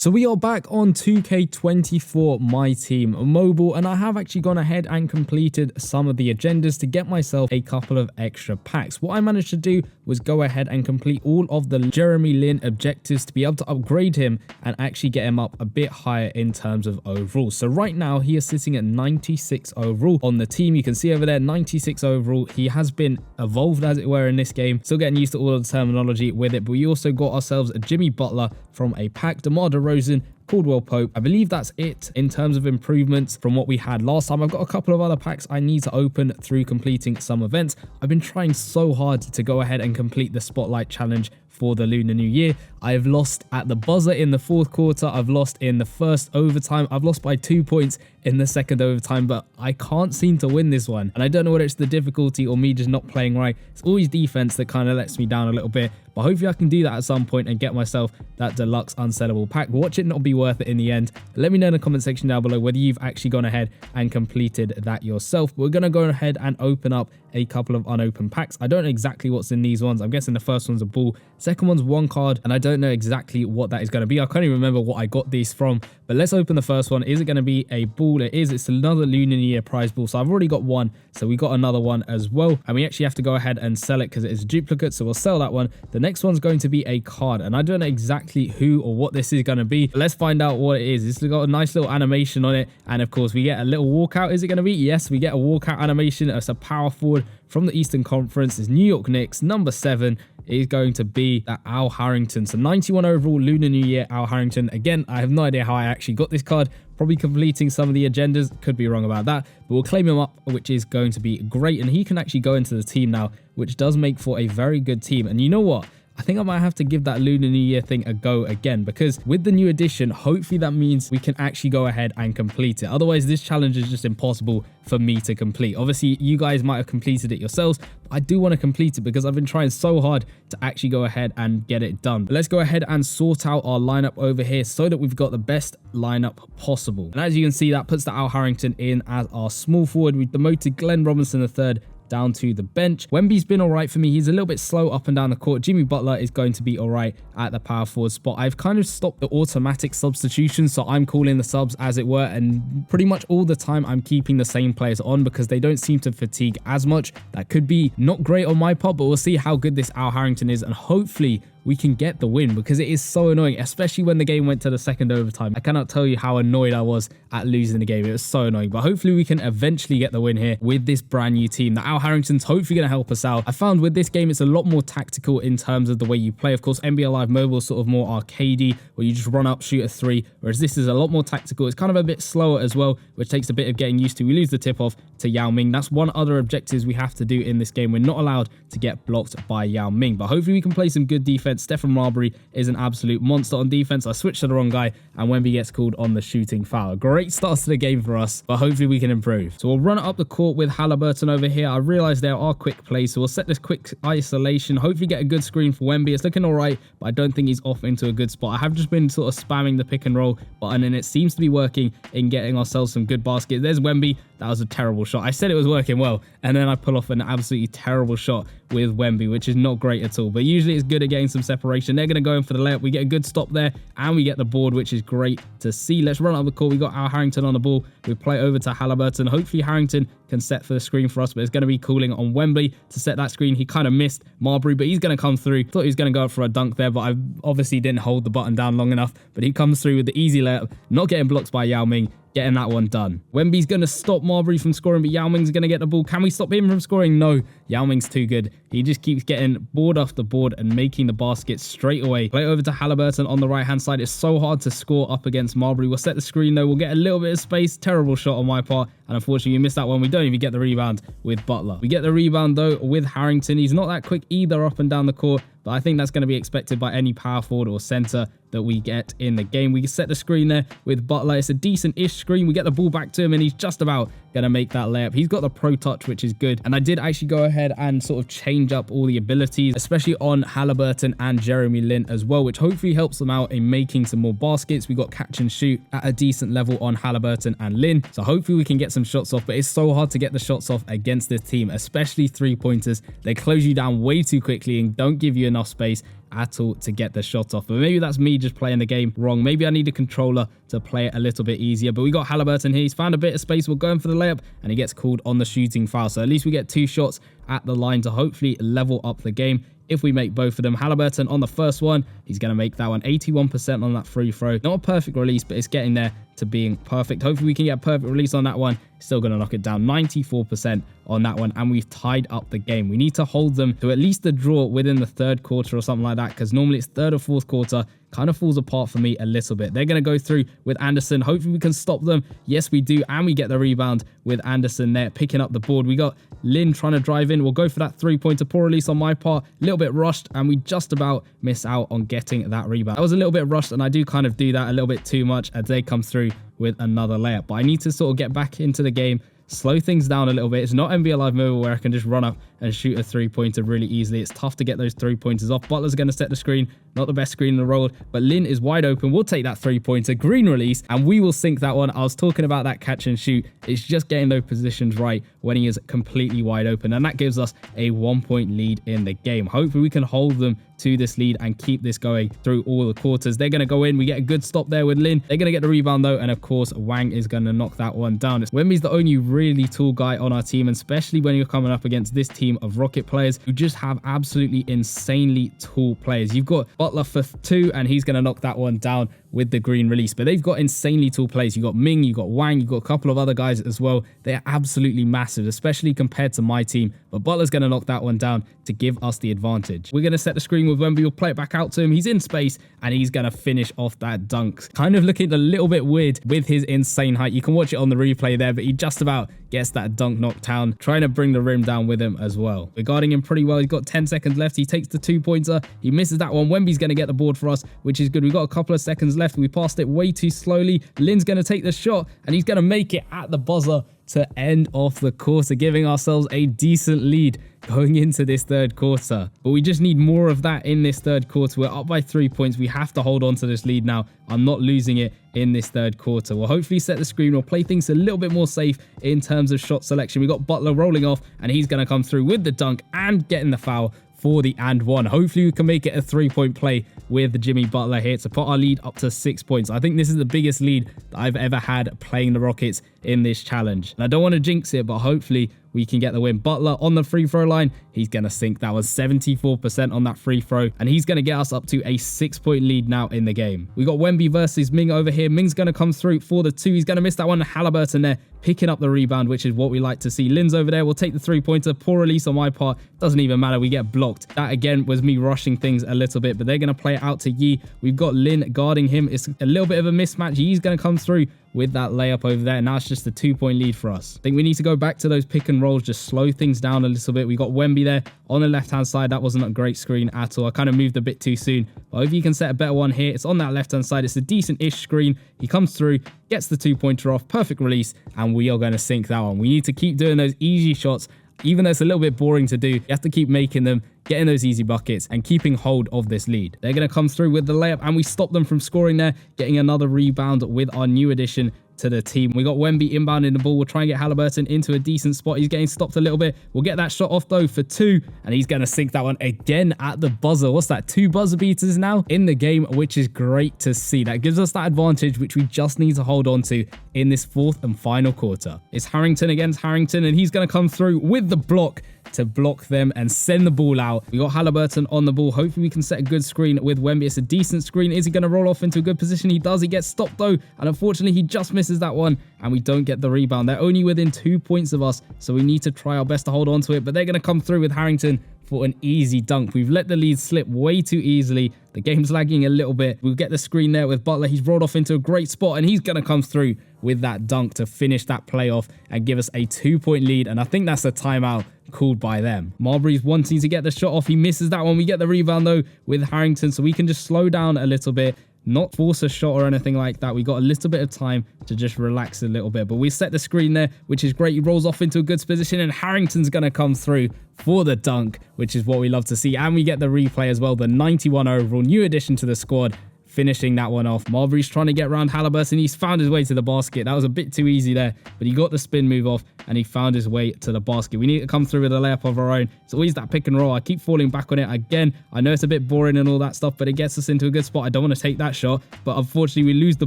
So we are back on 2K24 MyTEAM mobile, and I have actually gone ahead and completed some of the agendas to get myself a couple of extra packs. What I managed to do was go ahead and complete all of the Jeremy Lin objectives to be able to upgrade him and actually get him up a bit higher in terms of overall. So right now he is sitting at 96 overall on the team. You can see over there 96 overall. He has been evolved, as it were, in this game. Still getting used to all of the terminology with it, but we also got ourselves a Jimmy Butler from a pack, DeMar DeRozan, Caldwell Pope. I believe that's it in terms of improvements from what we had last time. I've got a couple of other packs I need to open through completing some events. I've been trying so hard to go ahead and complete the Spotlight Challenge for the Lunar New Year. I've lost at the buzzer in the fourth quarter. I've lost in the first overtime. I've lost by 2 points in the second overtime, but I can't seem to win this one. And I don't know whether it's the difficulty or me just not playing right. It's always defense that kind of lets me down a little bit, but hopefully I can do that at some point and get myself that deluxe unsellable pack. Watch it not be worth it in the end. Let me know in the comment section down below whether you've actually gone ahead and completed that yourself. We're going to go ahead and open up a couple of unopened packs. I don't know exactly what's in these ones. I'm guessing the first one's a ball, second one's one card, and I don't know exactly what that is going to be. I can't even remember what I got these from, but let's open the first one. Is it going to be a ball? It is. It's another Lunar New Year prize ball. So I've already got one, so we got another one as well, and we actually have to go ahead and sell it because it is a duplicate, so we'll sell that one. The next one's going to be a card, and I don't know exactly who or what this is going to be, but let's find out what it is. It's got a nice little animation on it, and of course we get a little walkout. Is it going to be? Yes, we get a walkout animation. It's a power forward from the Eastern Conference. It's New York Knicks. Number 7 is going to be that Al Harrington. So 91 overall Lunar New Year Al Harrington. Again, I have no idea how I actually got this card. Probably completing some of the agendas. Could be wrong about that, but we'll claim him up, which is going to be great. And he can actually go into the team now, which does make for a very good team. And you know what? I think I might have to give that Lunar New Year thing a go again, because with the new edition, hopefully that means we can actually go ahead and complete it. Otherwise, this challenge is just impossible for me to complete. Obviously, you guys might have completed it yourselves, but I do want to complete it because I've been trying so hard to actually go ahead and get it done. But let's go ahead and sort out our lineup over here so that we've got the best lineup possible. And as you can see, that puts the Al Harrington in as our small forward. We demoted Glenn Robinson III down to the bench. Wemby's been all right for me. He's a little bit slow up and down the court. Jimmy Butler is going to be all right at the power forward spot. I've kind of stopped the automatic substitution, so I'm calling the subs as it were, and pretty much all the time I'm keeping the same players on because they don't seem to fatigue as much. That could be not great on my part, but we'll see how good this Al Harrington is, and hopefully we can get the win because it is so annoying, especially when the game went to the second overtime. I cannot tell you how annoyed I was at losing the game. It was so annoying, but hopefully we can eventually get the win here with this brand new team. The Al Harrington's hopefully going to help us out. I found with this game, it's a lot more tactical in terms of the way you play. Of course, NBA Live Mobile is sort of more arcadey, where you just run up, shoot a 3, whereas this is a lot more tactical. It's kind of a bit slower as well, which takes a bit of getting used to. We lose the tip-off to Yao Ming. That's one other objectives we have to do in this game. We're not allowed to get blocked by Yao Ming, but hopefully we can play some good defense. Stephen Marbury is an absolute monster on defense. I switched to the wrong guy, and Wemby gets called on the shooting foul. Great start to the game for us, but hopefully we can improve. So we'll run it up the court with Halliburton over here. I realize there are quick plays, so we'll set this quick isolation, hopefully get a good screen for Wemby. It's looking all right, but I don't think he's off into a good spot. I have just been sort of spamming the pick and roll button, and it seems to be working in getting ourselves some good baskets. There's Wemby. That was a terrible shot. I said it was working well, and then I pull off an absolutely terrible shot with Wemby, which is not great at all, but usually it's good at getting some separation. They're going to go in for the layup. We get a good stop there, and we get the board, which is great to see. Let's run up the court. We got Al Harrington on the ball. We play over to Halliburton. Hopefully Harrington can set for the screen for us, but it's going to be cooling on Wembley to set that screen. He kind of missed Marbury, but he's going to come through. Thought he was going to go up for a dunk there, but I obviously didn't hold the button down long enough, but he comes through with the easy layup, not getting blocked by Yao Ming, getting that one done. Wemby's going to stop Marbury from scoring, but Yao Ming's going to get the ball. Can we stop him from scoring? No. Yao Ming's too good. He just keeps getting board after board and making the basket straight away. Play over to Halliburton on the right-hand side. It's so hard to score up against Marbury. We'll set the screen, though. We'll get a little bit of space. Terrible shot on my part, and unfortunately, we missed that one. We don't even get the rebound with Butler. We get the rebound, though, with Harrington. He's not that quick either up and down the court, but I think that's going to be expected by any power forward or center that we get in the game. We set the screen there with Butler. It's a decent-ish screen. We get the ball back to him, and he's just about going to make that layup. He's got the pro touch, which is good. And I did actually go ahead and sort of change up all the abilities, especially on Halliburton and Jeremy Lin as well, which hopefully helps them out in making some more baskets. We got catch and shoot at a decent level on Halliburton and Lin, so hopefully we can get some shots off, but it's so hard to get the shots off against this team, especially three-pointers. They close you down way too quickly and don't give you enough space. at all to get the shot off. But maybe that's me just playing the game wrong. Maybe I need a controller to play it a little bit easier. But we got Haliburton here. He's found a bit of space. We're going for the layup and he gets called on the shooting foul. So at least we get 2 shots at the line to hopefully level up the game. If we make both of them, Haliburton on the first one, he's going to make that one 81% on that free throw. Not a perfect release, but it's getting there to being perfect. Hopefully we can get a perfect release on that one. Still going to knock it down 94% on that one, and we've tied up the game. We need to hold them to at least a draw within the 3rd quarter or something like that, because normally it's 3rd or 4th quarter. Kind of falls apart for me a little bit. They're going to go through with Anderson. Hopefully we can stop them. Yes, we do, and we get the rebound with Anderson there picking up the board. We got Lin trying to drive in. We'll go for that 3-pointer. Poor release on my part. A little bit rushed, and we just about miss out on getting that rebound. That was a little bit rushed, and I do kind of do that a little bit too much as they come through with another layup. But I need to sort of get back into the game, slow things down a little bit. It's not NBA Live Mobile where I can just run up and shoot a 3-pointer really easily. It's tough to get those 3-pointers off. Butler's going to set the screen. Not the best screen in the world, but Lin is wide open. We'll take that 3-pointer, green release, and we will sink that one. I was talking about that catch and shoot. It's just getting those positions right when he is completely wide open, and that gives us a 1-point lead in the game. Hopefully we can hold them to this lead and keep this going through all the quarters. They're going to go in. We get a good stop there with Lin. They're going to get the rebound though, and of course Wang is going to knock that one down. Wemby's the only really tall guy on our team, and especially when you're coming up against this team of Rocket players who just have absolutely insanely tall players. You've got Butler for 2, and he's going to knock that one down with the green release. But they've got insanely tall players. You got Ming, you got Wang, you got a couple of other guys as well. They're absolutely massive, especially compared to my team. But Butler's going to knock that one down to give us the advantage. We're going to set the screen with Wemby. We'll play it back out to him. He's in space, and he's going to finish off that dunk. Kind of looking a little bit weird with his insane height. You can watch it on the replay there, but he just about gets that dunk knocked down, trying to bring the rim down with him as well. We're guarding him pretty well. He's got 10 seconds left. He takes the 2-pointer. He misses that one. Wemby's going to get the board for us, which is good. We've got a couple of seconds left. We passed it way too slowly. Lin's going to take the shot, and he's going to make it at the buzzer to end off the quarter, giving ourselves a decent lead going into this 3rd quarter. But we just need more of that in this 3rd quarter. We're up by 3 points. We have to hold on to this lead now. I'm not losing it in this 3rd quarter. We'll hopefully set the screen. We'll play things a little bit more safe in terms of shot selection. We got Butler rolling off, and he's going to come through with the dunk and getting the foul for the and one. Hopefully we can make it a 3-point play with Jimmy Butler here to put our lead up to 6 points. I think this is the biggest lead that I've ever had playing the Rockets in this challenge. And I don't want to jinx it, but hopefully we can get the win. Butler on the free throw line. He's going to sink. That was 74% on that free throw. And he's going to get us up to a 6-point lead now in the game. We got Wemby versus Ming over here. Ming's going to come through for the 2. He's going to miss that one. Haliburton there picking up the rebound, which is what we like to see. Lin's over there. We'll take the 3-pointer. Poor release on my part. Doesn't even matter. We get blocked. That again was me rushing things a little bit, but they're going to play it out to Yi. We've got Lin guarding him. It's a little bit of a mismatch. Yi's going to come through with that layup over there. Now it's just a 2-point lead for us. I think we need to go back to those pick and rolls, just slow things down a little bit. We got Wemby there on the left-hand side. That wasn't a great screen at all. I kind of moved a bit too soon. But if you can set a better one here, it's on that left-hand side. It's a decent-ish screen. He comes through, gets the 2-pointer off, perfect release, and we are going to sink that one. We need to keep doing those easy shots. Even though it's a little bit boring to do, you have to keep making them, getting those easy buckets, and keeping hold of this lead. They're going to come through with the layup, and we stop them from scoring there, getting another rebound with our new addition to the team. We got Wemby inbounding the ball. We'll try and get Haliburton into a decent spot. He's getting stopped a little bit. We'll get that shot off though for 2, and he's going to sink that one again at the buzzer. What's that? 2 buzzer beaters now in the game, which is great to see. That gives us that advantage, which we just need to hold on to in this 4th and final quarter. It's Harrington against Harrington, and he's going to come through with the block to block them and send the ball out. We got Haliburton on the ball. Hopefully we can set a good screen with Wemby. It's a decent screen. Is he going to roll off into a good position? He does. He gets stopped though, and unfortunately he just misses that one, and we don't get the rebound. They're only within 2 points of us, so we need to try our best to hold on to it, but they're going to come through with Harrington for an easy dunk. We've let the lead slip way too easily. The game's lagging a little bit. We'll get the screen there with Butler. He's rolled off into a great spot, and he's going to come through with that dunk to finish that play off and give us a 2-point lead, and I think that's a timeout called by them. Marbury's wanting to get the shot off. He misses that one. We get the rebound though with Harrington, so we can just slow down a little bit, not force a shot or anything like that. We got a little bit of time to just relax a little bit, but we set the screen there, which is great. He rolls off into a good position, and Harrington's going to come through for the dunk, which is what we love to see. And we get the replay as well. The 91 overall new addition to the squad finishing that one off. Marbury's trying to get around Halliburton. He's found his way to the basket. That was a bit too easy there, but he got the spin move off and he found his way to the basket. We need to come through with a layup of our own. It's always that pick and roll. I keep falling back on it again. I know it's a bit boring and all that stuff, but it gets us into a good spot. I don't want to take that shot, but unfortunately we lose the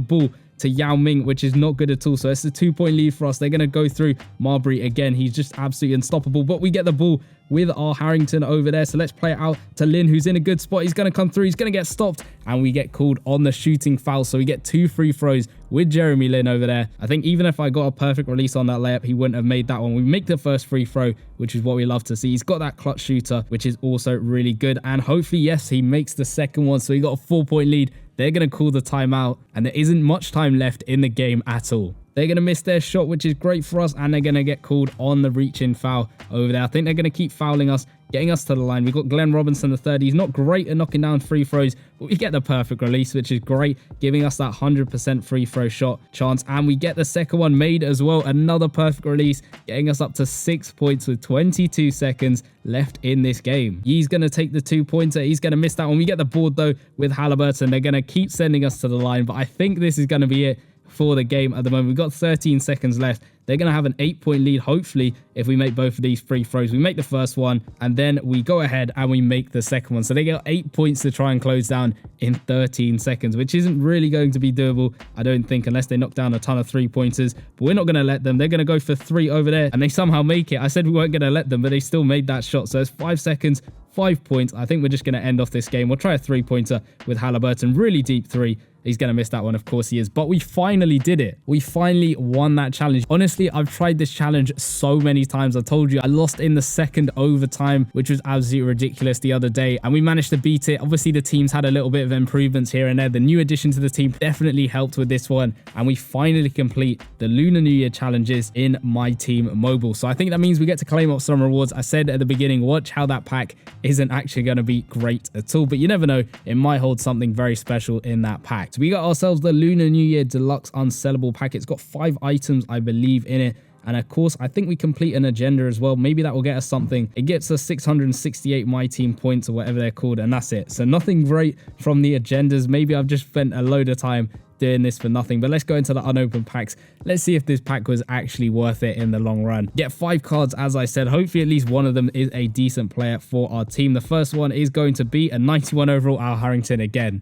ball to Yao Ming, which is not good at all. So it's a 2-point lead for us. They're going to go through Marbury again. He's just absolutely unstoppable, but we get the ball with our Harrington over there. So let's play it out to Lin, who's in a good spot. He's going to come through. He's going to get stopped, and we get called on the shooting foul. So we get 2 free throws with Jeremy Lin over there. I think even if I got a perfect release on that layup, he wouldn't have made that one. We make the first free throw, which is what we love to see. He's got that clutch shooter, which is also really good. And hopefully, yes, he makes the second one. So he got a 4-point lead. They're going to call the timeout, and there isn't much time left in the game at all. They're going to miss their shot, which is great for us, and they're going to get called on the reach-in foul over there. I think they're going to keep fouling us, getting us to the line. We've got Glenn Robinson, the third. He's not great at knocking down free throws, but we get the perfect release, which is great, giving us that 100% free throw shot chance. And we get the second one made as well. Another perfect release, getting us up to 6 points with 22 seconds left in this game. He's going to take the 2-pointer. He's going to miss that one. We get the board, though, with Halliburton. They're going to keep sending us to the line, but I think this is going to be it for the game at the moment. We've got 13 seconds left. They're going to have an 8-point lead, hopefully, if we make both of these free throws. We make the first one, and then we go ahead and we make the second one. So they get 8 points to try and close down in 13 seconds, which isn't really going to be doable, I don't think, unless they knock down a ton of 3-pointers. But we're not going to let them. They're going to go for 3 over there, and they somehow make it. I said we weren't going to let them, but they still made that shot. So it's 5 seconds, 5 points. I think we're just going to end off this game. We'll try a 3-pointer with Halliburton. Really deep 3. He's going to miss that one. Of course he is. But we finally did it. We finally won that challenge. Honestly, I've tried this challenge so many times. I told you I lost in the second overtime, which was absolutely ridiculous the other day. And we managed to beat it. Obviously, the team's had a little bit of improvements here and there. The new addition to the team definitely helped with this one. And we finally complete the Lunar New Year challenges in MyTEAM Mobile. So I think that means we get to claim up some rewards. I said at the beginning, watch how that pack isn't actually going to be great at all. But you never know. It might hold something very special in that pack. So we got ourselves the Lunar New Year Deluxe Unsellable pack. It's got 5 items, I believe, in it. And of course, I think we complete an agenda as well. Maybe that will get us something. It gets us 668 MyTEAM points or whatever they're called. And that's it. So nothing great from the agendas. Maybe I've just spent a load of time doing this for nothing. But let's go into the unopened packs. Let's see if this pack was actually worth it in the long run. Get 5 cards, as I said. Hopefully at least one of them is a decent player for our team. The first one is going to be a 91 overall Al Harrington again.